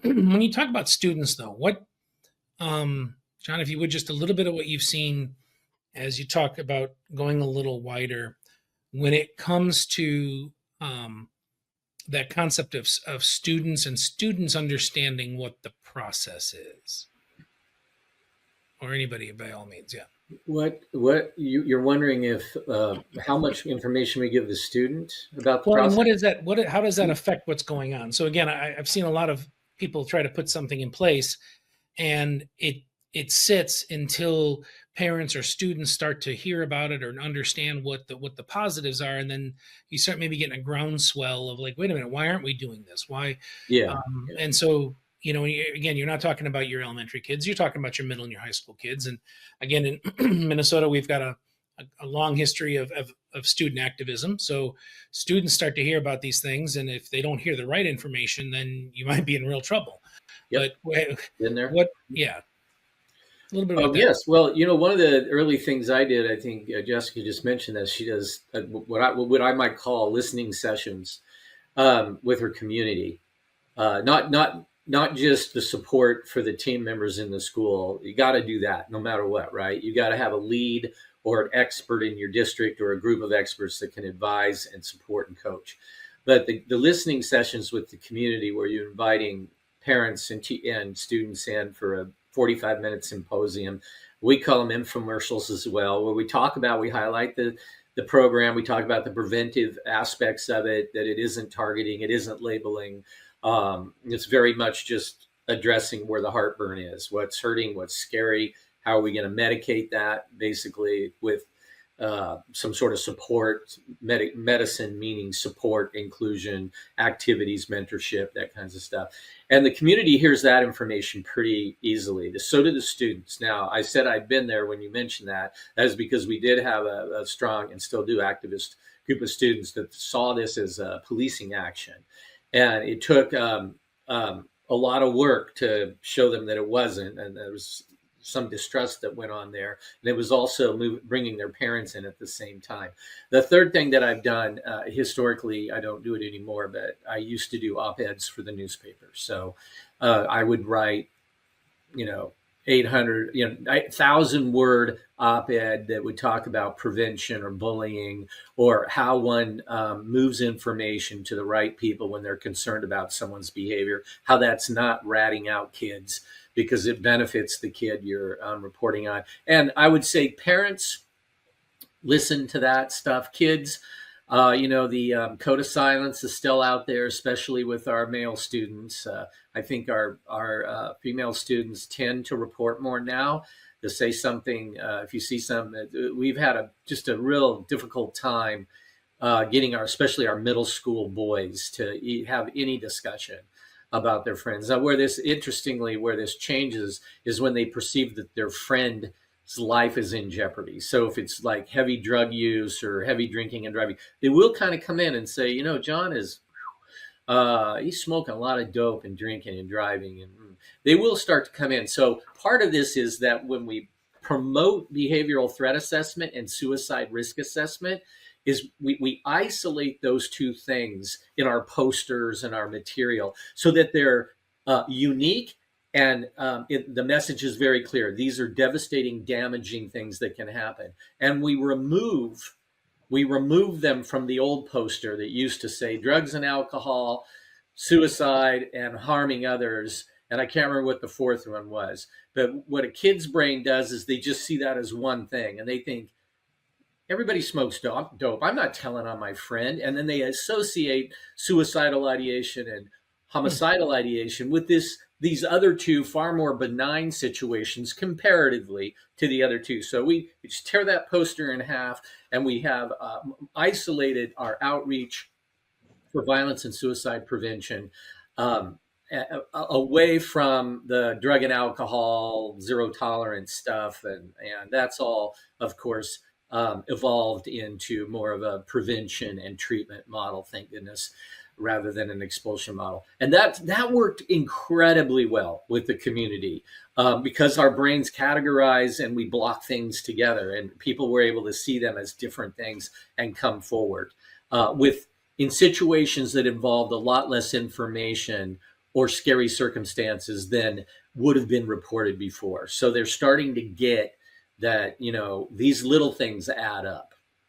when you talk about students, though, John, if you would, just a little bit of what you've seen as you talk about going a little wider when it comes to that concept of students and students understanding what the process is, or anybody by all means, yeah. What you're wondering if how much information we give the student about the Well, and process? what is that? How does that affect what's going on? So again, I've seen a lot of people try to put something in place, and it sits until parents or students start to hear about it or understand what the positives are, and then you start maybe getting a groundswell of like, wait a minute, why aren't we doing this? Why? Yeah, And so again, you're not talking about your elementary kids; you're talking about your middle and your high school kids. And again, in Minnesota, we've got a long history of student activism. So students start to hear about these things, and if they don't hear the right information, then you might be in real trouble. yep, But in there. what? Yeah, a little bit about that. Yes. Well, one of the early things I did, I think Jessica just mentioned that she does what I might call listening sessions with her community. Not just the support for the team members in the school. You got to do that no matter what, right? You got to have a lead or an expert in your district or a group of experts that can advise and support and coach. But the listening sessions with the community where you're inviting parents and students in for a 45-minute symposium, we call them infomercials as well, where we highlight the program, we talk about the preventive aspects of it, that it isn't targeting, it isn't labeling. It's very much just addressing where the heartburn is, what's hurting, what's scary, how are we going to medicate that, basically with some sort of support, medicine, meaning support, inclusion, activities, mentorship, that kinds of stuff. And the community hears that information pretty easily. So do the students. Now, I said I'd been there when you mentioned that. That is because we did have a strong and still do activist group of students that saw this as a policing action. And it took a lot of work to show them that it wasn't. And there was some distrust that went on there. And it was also bringing their parents in at the same time. The third thing that I've done historically, I don't do it anymore, but I used to do op-eds for the newspaper. So I would write, 800, 1,000-word op-ed that would talk about prevention or bullying, or how one moves information to the right people when they're concerned about someone's behavior, how that's not ratting out kids because it benefits the kid you're reporting on. And I would say parents, listen to that stuff. Kids, the code of silence is still out there, especially with our male students. I think our female students tend to report more now, to say something. If you see something, we've had just a real difficult time getting especially our middle school boys to have any discussion about their friends. Now, where this changes is when they perceive that their friend's life is in jeopardy. So if it's like heavy drug use or heavy drinking and driving, they will kind of come in and say, John he's smoking a lot of dope and drinking and driving, and they will start to come in. So part of this is that when we promote behavioral threat assessment and suicide risk assessment, is we isolate those two things in our posters and our material so that they're unique, and the message is very clear. These are devastating, damaging things that can happen. And we remove them from the old poster that used to say drugs and alcohol, suicide, and harming others. And I can't remember what the fourth one was. But what a kid's brain does is they just see that as one thing, and they think, everybody smokes dope. I'm not telling on my friend. And then they associate suicidal ideation and homicidal ideation with these other two far more benign situations comparatively to the other two. So we just tear that poster in half, and we have isolated our outreach for violence and suicide prevention away from the drug and alcohol, zero tolerance stuff. And that's all, of course, evolved into more of a prevention and treatment model, thank goodness, rather than an expulsion model. And that worked incredibly well with the community because our brains categorize and we block things together, and people were able to see them as different things and come forward. In situations that involved a lot less information, or scary circumstances than would have been reported before. So they're starting to get that, these little things add up.